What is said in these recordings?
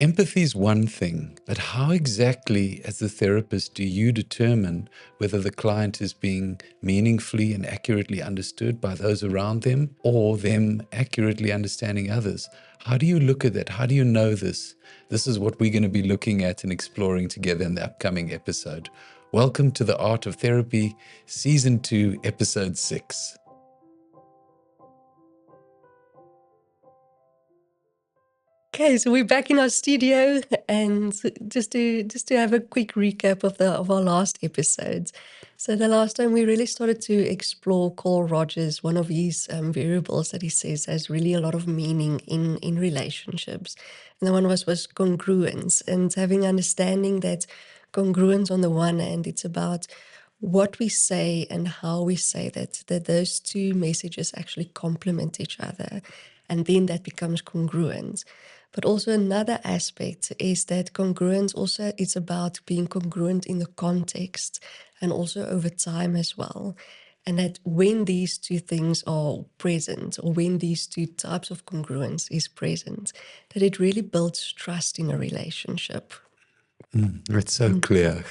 Empathy is one thing, but how exactly, as the therapist, do you determine whether the client is being meaningfully and accurately understood by those around them or them accurately understanding others? How do you look at that? How do you know this? This is what we're going to be looking at and exploring together in the upcoming episode. Welcome to The Art of Therapy, Season 2, Episode 6. Okay, so we're back in our studio, and just to have a quick recap of our last episodes. So the last time we really started to explore Carl Rogers, one of his variables that he says has really a lot of meaning in relationships, and the one was congruence, and having understanding that congruence on the one hand, it's about what we say and how we say that those two messages actually complement each other, and then that becomes congruent. But also another aspect is that congruence also is about being congruent in the context and also over time as well. And that when these two things are present, or when these two types of congruence is present, that it really builds trust in a relationship. It's so clear.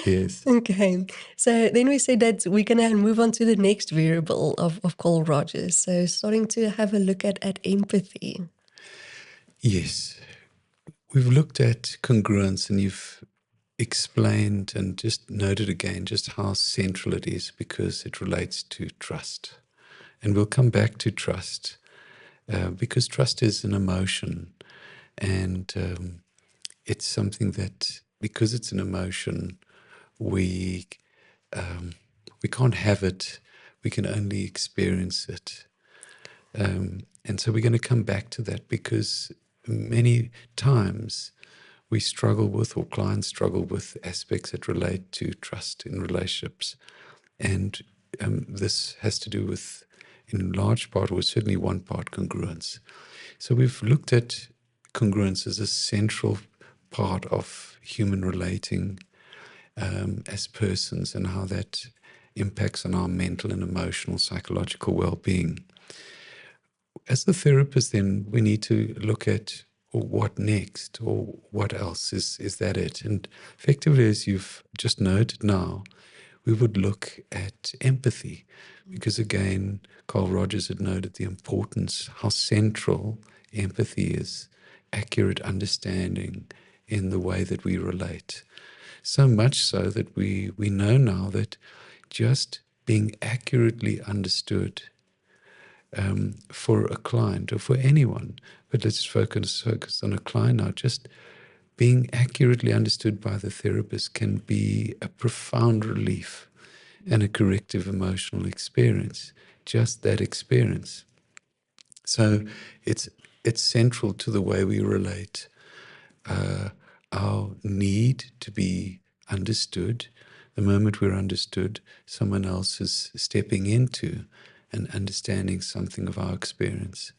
Yes. Okay, so then we said that we're going to move on to the next variable of Carl Rogers. So starting to have a look at empathy. Yes. We've looked at congruence, and you've explained and just noted again just how central it is because it relates to trust. And we'll come back to trust because trust is an emotion, and it's something that, because it's an emotion, we can't have it. We can only experience it. And so we're going to come back to that because many times we struggle with, or clients struggle with, aspects that relate to trust in relationships. And this has to do with, in large part, or certainly one part, congruence. So we've looked at congruence as a central part of human relating as persons, and how that impacts on our mental and emotional, psychological well-being. As the therapist, then we need to look at, or what next, or what else is that it? And effectively, as you've just noted now, we would look at empathy, because again, Carl Rogers had noted the importance, how central empathy is, accurate understanding in the way that we relate. So much so that we know now that just being accurately understood for a client, or for anyone, but let's focus on a client now, just being accurately understood by the therapist can be a profound relief and a corrective emotional experience, just that experience. So it's central to the way we relate, our need to be understood. The moment we're understood, someone else is stepping into and understanding something of our experience.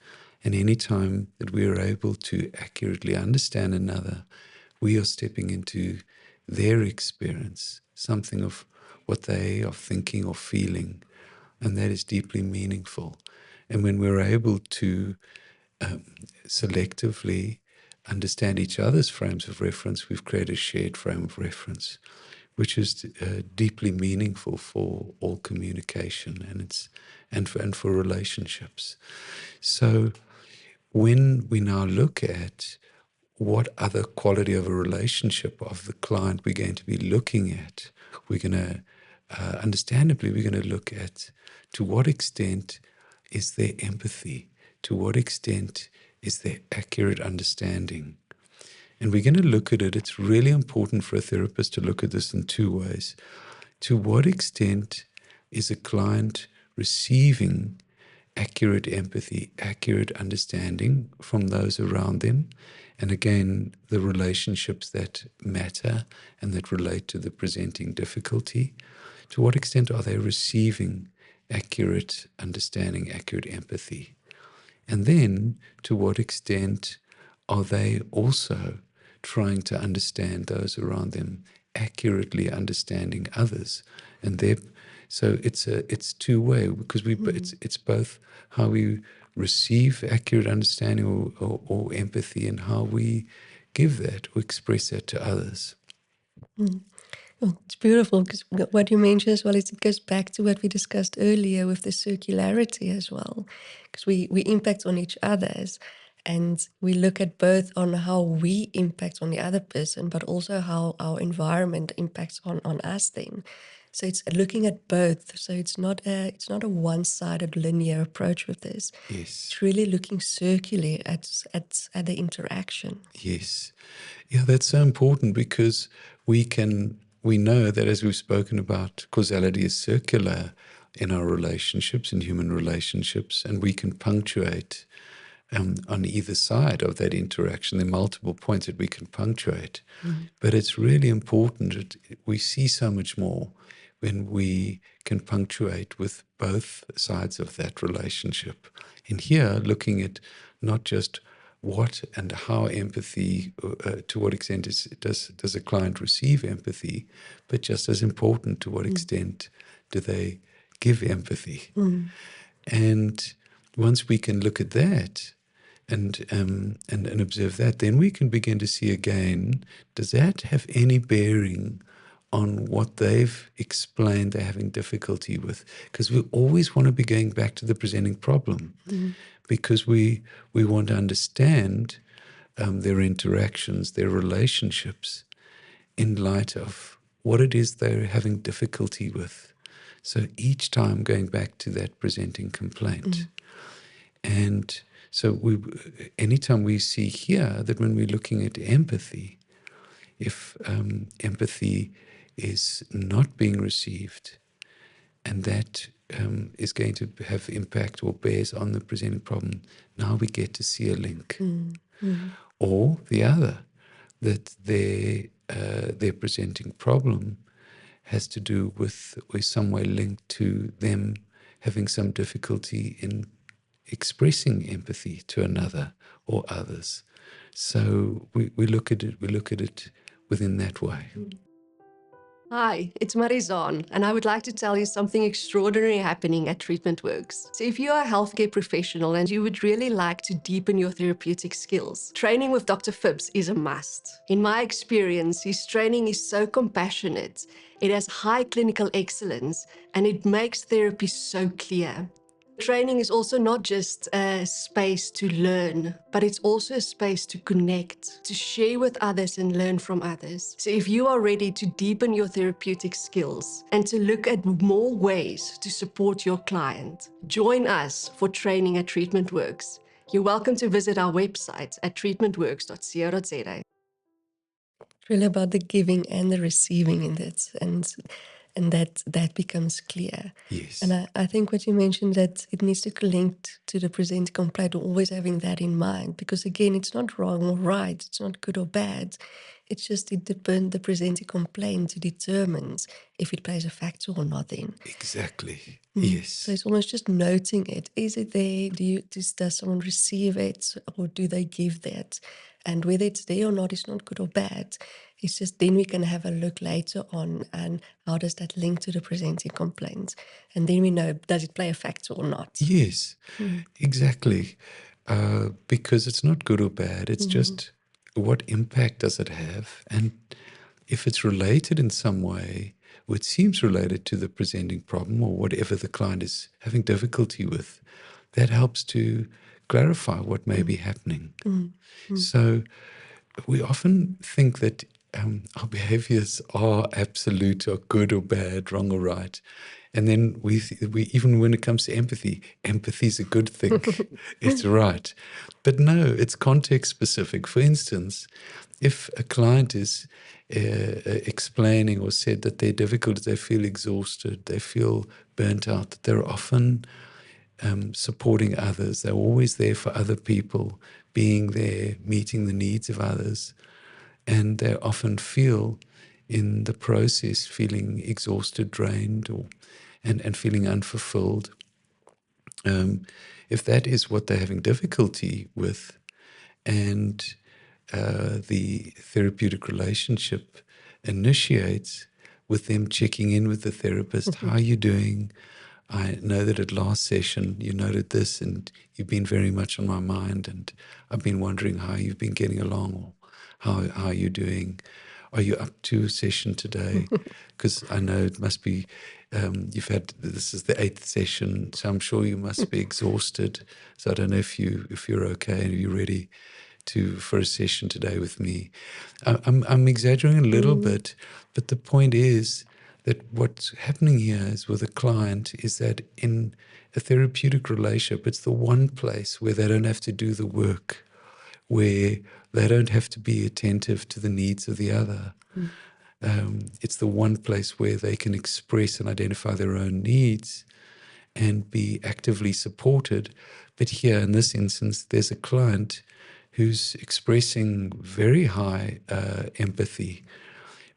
And any time that we are able to accurately understand another, we are stepping into their experience, something of what they are thinking or feeling, and that is deeply meaningful. And when we're able to selectively understand each other's frames of reference, we've created a shared frame of reference, which is deeply meaningful for all communication, and for relationships. So when we now look at what other quality of a relationship of the client we're going to be looking at, we're going to, understandably, we're going to look at to what extent is there empathy, to what extent is there accurate understanding. And we're going to look at it. It's really important for a therapist to look at this in two ways. To what extent is a client receiving accurate empathy, accurate understanding from those around them? And again, the relationships that matter and that relate to the presenting difficulty. To what extent are they receiving accurate understanding, accurate empathy? And then to what extent are they also trying to understand those around them, accurately understanding others? And so it's two-way, because it's both how we receive accurate understanding or empathy, and how we give that or express that to others. Oh, it's beautiful because what you mentioned as well is it goes back to what we discussed earlier with the circularity as well. Because we impact on each other's and we look at both on how we impact on the other person, but also how our environment impacts on us then. So it's looking at both. So it's not a one-sided linear approach with this. Yes. It's really looking circularly at the interaction. Yes. Yeah, that's so important because we know that, as we've spoken about, causality is circular in our relationships, in human relationships, and we can punctuate on either side of that interaction. There are multiple points that we can punctuate. But it's really important that we see so much more when we can punctuate with both sides of that relationship. And here, looking at not just what and how empathy, to what extent does a client receive empathy, but just as important, to what extent do they give empathy. And once we can look at that and observe that, then we can begin to see again, does that have any bearing on what they've explained they're having difficulty with? Because we always want to be going back to the presenting problem, because we want to understand their interactions, their relationships, in light of what it is they're having difficulty with. So each time going back to that presenting complaint. And so anytime we see here that when we're looking at empathy, if empathy is not being received, and that is going to have impact or bears on the presenting problem, now we get to see a link. Or the other, that their presenting problem has to do with, or some way linked to them having some difficulty in expressing empathy to another or others. So we look at it within that way. Hi, it's Marizaan, and I would like to tell you something extraordinary happening at Treatment Works. So if you are a healthcare professional and you would really like to deepen your therapeutic skills, training with Dr. Phipps is a must. In my experience, his training is so compassionate, it has high clinical excellence, and it makes therapy so clear. Training is also not just a space to learn, but it's also a space to connect, to share with others and learn from others. So if you are ready to deepen your therapeutic skills and to look at more ways to support your client, join us for training at Treatment Works. You're welcome to visit our website at treatmentworks.co.za. It's really about the giving and the receiving in that, and that becomes clear. Yes. And I think what you mentioned, that it needs to link to the present complaint, always having that in mind, because again, it's not wrong or right, it's not good or bad. It's just the presenting complaint determines if it plays a factor or not then. Exactly. Yes. So it's almost just noting it. Is it there? Does someone receive it, or do they give that? And whether it's there or not is not good or bad. It's just then we can have a look later on, and how does that link to the presenting complaint? And then we know, does it play a factor or not? Yes, exactly. Because it's not good or bad. It's just, what impact does it have? And if it's related in some way, or it seems related to the presenting problem or whatever the client is having difficulty with, that helps to clarify what may be happening. So we often think that our behaviors are absolute or good or bad, wrong or right. And then we even when it comes to empathy is a good thing. It's right. But no, it's context specific. For instance, if a client is explaining or said that they're difficult, they feel exhausted, they feel burnt out, that they're often supporting others. They're always there for other people, being there, meeting the needs of others. And they often feel in the process feeling exhausted, drained, and feeling unfulfilled. If that is what they're having difficulty with, and the therapeutic relationship initiates with them checking in with the therapist, how are you doing? I know that at last session you noted this and you've been very much on my mind, and I've been wondering how you've been getting along, or How are you doing? Are you up to a session today? Because I know it must be, this is the 8th session, so I'm sure you must be exhausted. So I don't know if you're okay and you're ready for a session today with me. I'm exaggerating a little bit, but the point is that what's happening here is with a client is that in a therapeutic relationship, it's the one place where they don't have to do the work, where they don't have to be attentive to the needs of the other. It's the one place where they can express and identify their own needs and be actively supported. But here, in this instance, there's a client who's expressing very high empathy.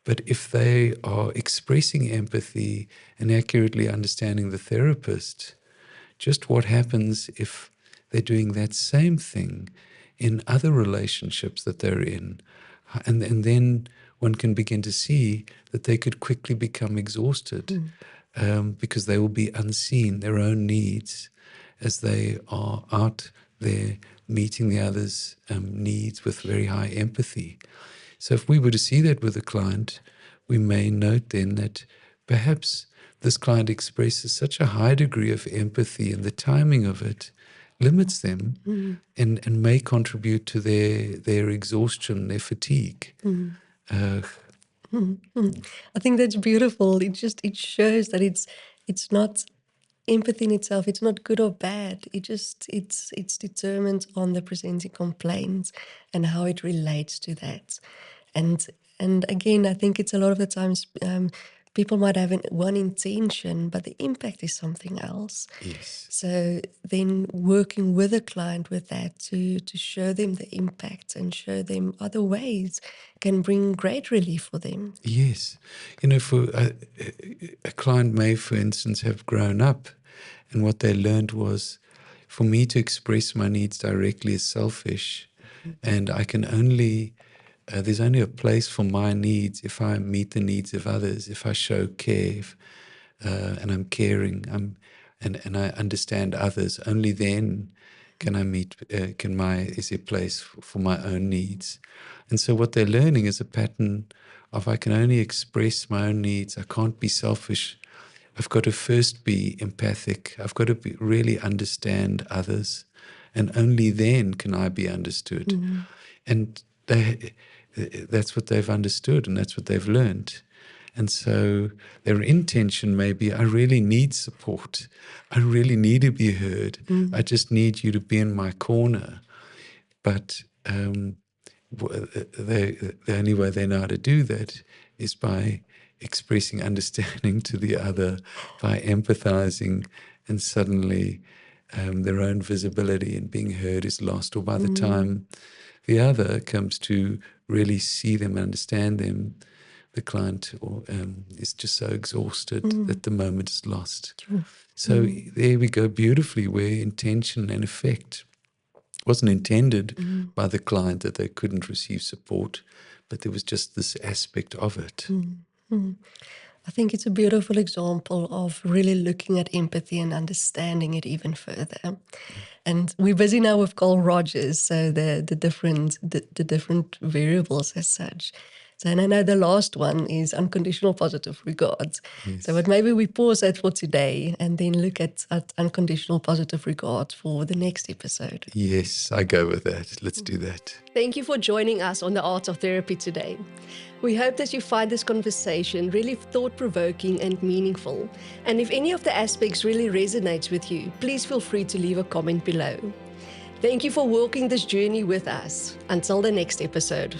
But if they are expressing empathy and accurately understanding the therapist, just what happens if they're doing that same thing in other relationships that they're in? And then one can begin to see that they could quickly become exhausted because they will be unseen, their own needs, as they are out there meeting the other's needs with very high empathy. So if we were to see that with a client, we may note then that perhaps this client expresses such a high degree of empathy, and the timing of it limits them and may contribute to their exhaustion, their fatigue. I think that's beautiful. It shows that it's not empathy in itself. It's not good or bad. It's determined on the presenting complaints and how it relates to that. And again, I think it's a lot of the times people might have one intention, but the impact is something else. Yes. So then working with a client with that to show them the impact and show them other ways can bring great relief for them. Yes. For a client may, for instance, have grown up, and what they learned was, for me to express my needs directly is selfish, and I can only, there's only a place for my needs if I meet the needs of others, if I show care, and I'm caring, and I understand others. Only then can I meet, is there a place for my own needs. And so what they're learning is a pattern of, I can only express my own needs. I can't be selfish. I've got to first be empathic. I've got to really understand others. And only then can I be understood. And that's what they've understood, and that's what they've learned. And so their intention may be, I really need support. I really need to be heard. I just need you to be in my corner. But the only way they know how to do that is by expressing understanding to the other, by empathizing, and suddenly their own visibility and being heard is lost. Or by the time the other comes to really see them, understand them, the client is just so exhausted that the moment is lost. So there we go beautifully, where intention and effect wasn't intended by the client that they couldn't receive support, but there was just this aspect of it. I think it's a beautiful example of really looking at empathy and understanding it even further. And we're busy now with Carl Rogers, so the different variables as such. So, and I know the last one is unconditional positive regard. Yes. So, but maybe we pause that for today and then look at unconditional positive regard for the next episode. Yes, I go with that. Let's do that. Thank you for joining us on the Art of Therapy today. We hope that you find this conversation really thought-provoking and meaningful. And if any of the aspects really resonates with you, please feel free to leave a comment below. Thank you for walking this journey with us. Until the next episode.